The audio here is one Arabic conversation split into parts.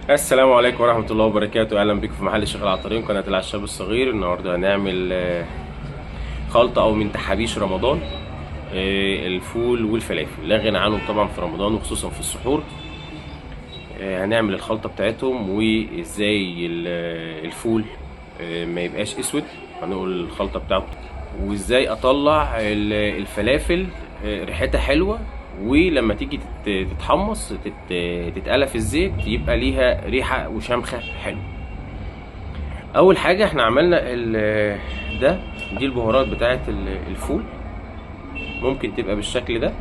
السلام عليكم ورحمة الله وبركاته. أهلا بكم في محل الشيخ العطارين، قناة العشاب الصغير. النهاردة هنعمل خلطة أو من تحابيش رمضان، الفول والفلافل. لا غنى عنهم طبعا في رمضان وخصوصا في السحور. هنعمل الخلطة بتاعتهم وإزاي الفول ما يبقاش أسود. هنقول الخلطة بتاعته وإزاي أطلع الفلافل ريحتها حلوة، ولما تيجي تتحمص تتقلى في الزيت يبقى ليها ريحة وشمخة حلو. اول حاجة احنا عملنا دي البهارات بتاعت الفول. ممكن تبقى بالشكل ده،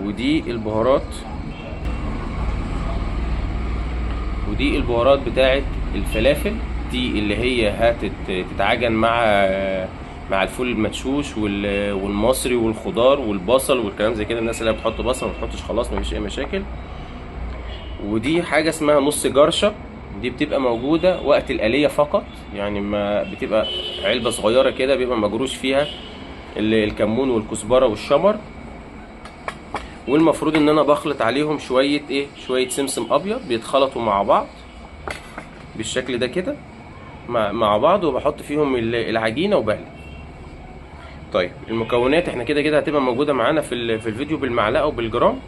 ودي البهارات بتاعت الفلافل. دي اللي هي هتتعجن مع الفول المدشوش والمصري والخضار والبصل والكلام زي كده. الناس اللي بتحط بصل ما تحطش، خلاص مفيش اي مشاكل. ودي حاجة اسمها نص جرشة، دي بتبقى موجودة وقت القلية فقط، يعني ما بتبقى علبة صغيرة كده بيبقى مجروش فيها الكمون والكزبرة والشمر. والمفروض ان انا بخلط عليهم شوية سمسم ابيض بيتخلطوا مع بعض بالشكل ده كده مع بعض، وبحط فيهم العجينة وبقلي. طيب المكونات احنا كده هتبقى موجودة معانا في الفيديو بالمعلقة وبالجرام،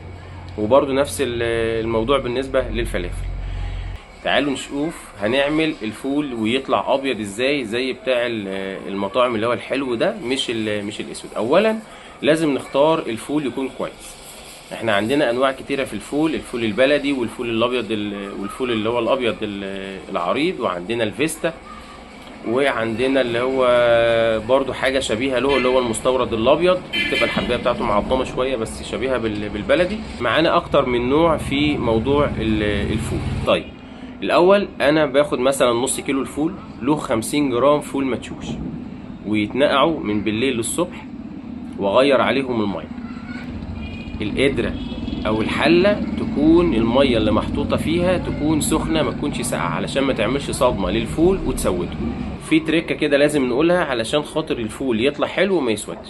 وبرضو نفس الموضوع بالنسبة للفلافل. تعالوا نشوف هنعمل الفول ويطلع ابيض ازاي زي بتاع المطاعم اللي هو الحلو ده، مش الاسود. اولا لازم نختار الفول يكون كويس. احنا عندنا انواع كتيره في الفول البلدي والفول الابيض والفول اللي هو الابيض العريض، وعندنا الفيستا، وعندنا اللي هو برضو حاجه شبيهه له اللي هو المستورد الابيض، بتبقى الحبايه بتاعته معضمه شويه بس شبيهه بالبلدي. معانا اكتر من نوع في موضوع الفول. طيب الاول انا باخد مثلا نص كيلو الفول، له 50 جرام فول مدشوش، ويتنقعوا من بالليل للصبح، واغير عليهم الميه. القدره او الحله تكون الميه اللي محطوطه فيها تكون سخنه، ما تكونش ساقعه، علشان ما تعملش صدمه للفول وتسوده. في تريكه كده لازم نقولها علشان خاطر الفول يطلع حلو وما يسودش.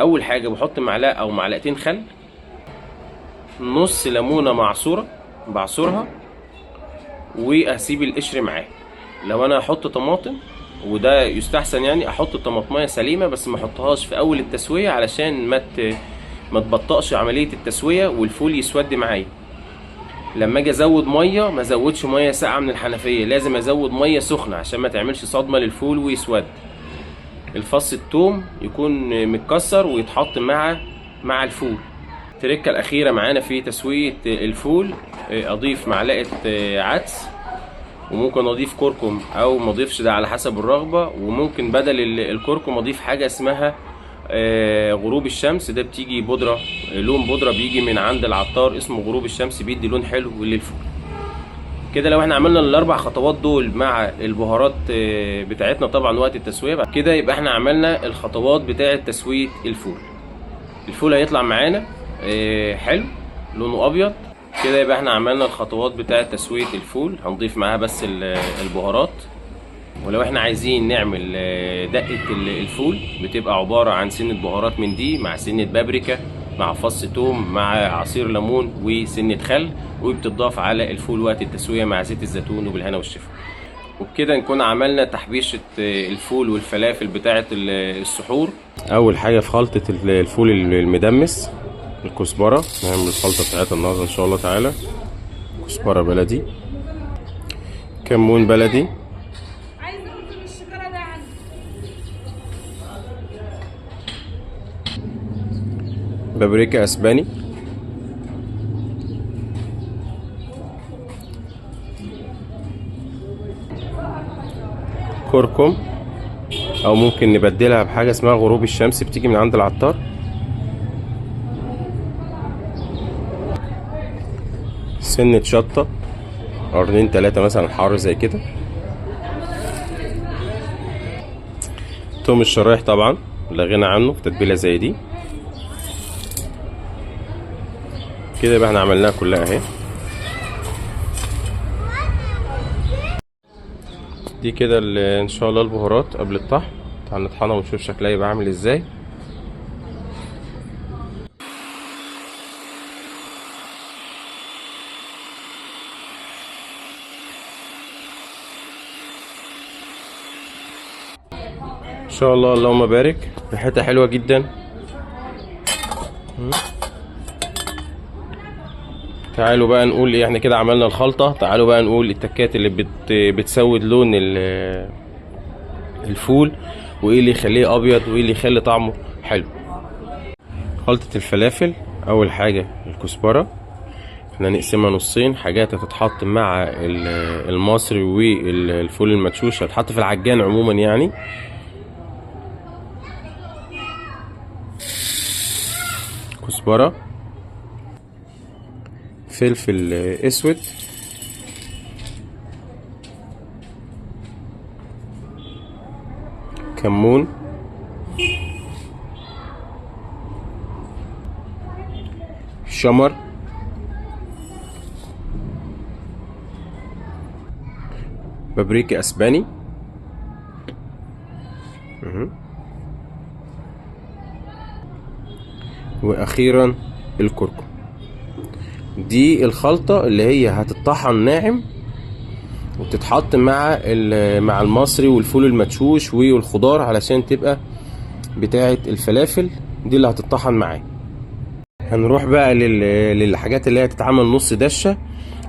اول حاجه بحط معلقه او معلقتين خل، نص ليمونه معصوره بعصرها، واسيب القشر معاه. لو انا هحط طماطم، وده يستحسن يعني احط طماطمايه سليمه، بس ما احطهاش في اول التسويه علشان ما تبطئش عمليه التسويه والفول يسود معايا. لما اجي ازود ميه ما ازودش ميه ساقعه من الحنفيه، لازم ازود ميه سخنه عشان ما تعملش صدمه للفول ويسود. الفص الثوم يكون متكسر ويتحط مع الفول. التركه الاخيره معانا في تسويه الفول، اضيف معلقه عدس، وممكن اضيف كركم او ما اضيفش، ده على حسب الرغبه. وممكن بدل الكركم اضيف حاجه اسمها غروب الشمس، ده بتيجي بودره، لون بودره بيجي من عند العطار اسمه غروب الشمس، بيدي لون حلو للفول. كده لو احنا عملنا الاربع خطوات دول مع البهارات بتاعتنا طبعا وقت التسويه، بعد كده يبقى احنا عملنا الخطوات بتاعه تسويه الفول. الفول هيطلع معانا حلو لونه ابيض. كده يبقى احنا عملنا الخطوات بتاعه تسويه الفول، هنضيف معاها بس البهارات. ولو احنا عايزين نعمل دقة الفول، بتبقى عبارة عن سنة بهارات من دي مع سنة بابريكا مع فص توم مع عصير ليمون وسنة خل، وبتضاف على الفول وقت التسوية مع زيت الزيتون، وبالهنا والشفا. وبكده نكون عملنا تحبيشة الفول والفلافل بتاعة السحور. أول حاجة في خلطة الفول المدمس الكزبرة، نعمل الخلطة بتاعتها النهاردة إن شاء الله تعالى. كزبرة بلدي، كمون بلدي، بابريكا اسباني، كركم، او ممكن نبدلها بحاجه اسمها غروب الشمس بتيجي من عند العطار، سنه شطه قرنين 3 مثلا حار زي كده، توم الشرايح طبعا لا غنى عنه في تتبيله زي دي. كده يبقى احنا عملناها كلها اهي. دي كده ان شاء الله البهارات قبل الطحن. تعال نطحنها ونشوف شكلها يبقى عامل ازاي. شاء الله اللهم بارك، ريحتها حلوه جدا. تعالوا بقى نقول ايه، احنا كده عملنا الخلطه. تعالوا بقى نقول التكات اللي بتسود لون الفول، وايه اللي يخليه ابيض، وايه اللي يخلي طعمه حلو. خلطه الفلافل، اول حاجه الكزبره، احنا نقسمها نصين. حاجات هتتحط مع المصري والفول المدشوش، هتحط في العجان عموما يعني. كزبره، فلفل اسود، كمون، شمر، بابريكا اسباني، واخيرا الكركم. دي الخلطة اللي هي هتطحن ناعم وتتحط مع المصري والفول المدشوش والخضار علشان تبقى بتاعة الفلافل. دي اللي هتطحن معاه. هنروح بقى للحاجات اللي هي تتعمل نص دشة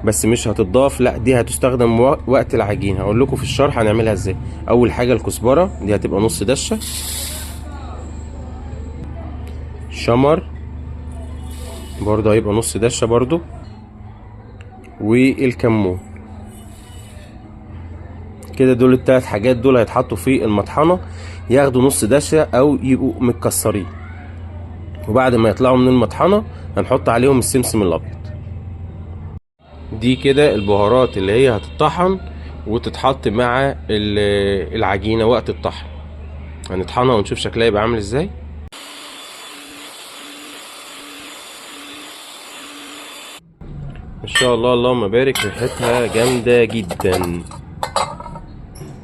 بس مش هتضاف، لا دي هتستخدم وقت العجين. هقول لكم في الشرح هنعملها ازاي. اول حاجة الكزبرة، دي هتبقى نص دشة. شمر برضه هيبقى نص دشة برضه. والكمون. كده دول التلات حاجات دول هيتحطوا في المطحنة، ياخدوا نص دشة او يبقوا متكسرين. وبعد ما يطلعوا من المطحنة هنحط عليهم السمسم الابيض. دي كده البهارات اللي هي هتطحن وتتحط مع العجينة وقت الطحن. هنطحنها ونشوف شكلها يبقى عامل ازاي. ان شاء الله اللهم بارك، ريحتها جامدة جدا.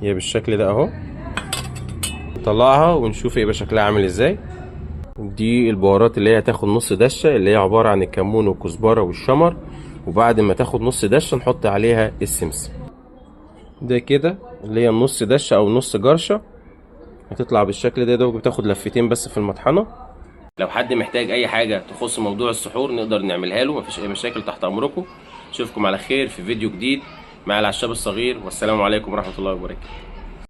هي بالشكل ده اهو. نطلعها ونشوف يبقى شكلها عامل ازاي. دي البهارات اللي هي هتاخد نص دشة، اللي هي عبارة عن الكمون والكزبرة والشمر. وبعد ما تاخد نص دشة نحط عليها السمسم. ده كده اللي هي النص دشة او نص جرشة، هتطلع بالشكل ده. دوب بتاخد لفتين بس في المطحنة. لو حد محتاج اي حاجة تخص موضوع السحور نقدر نعملها له، مفيش اي مشاكل، تحت امركم. اشوفكم على خير في فيديو جديد مع العشاب الصغير، والسلام عليكم ورحمة الله وبركاته.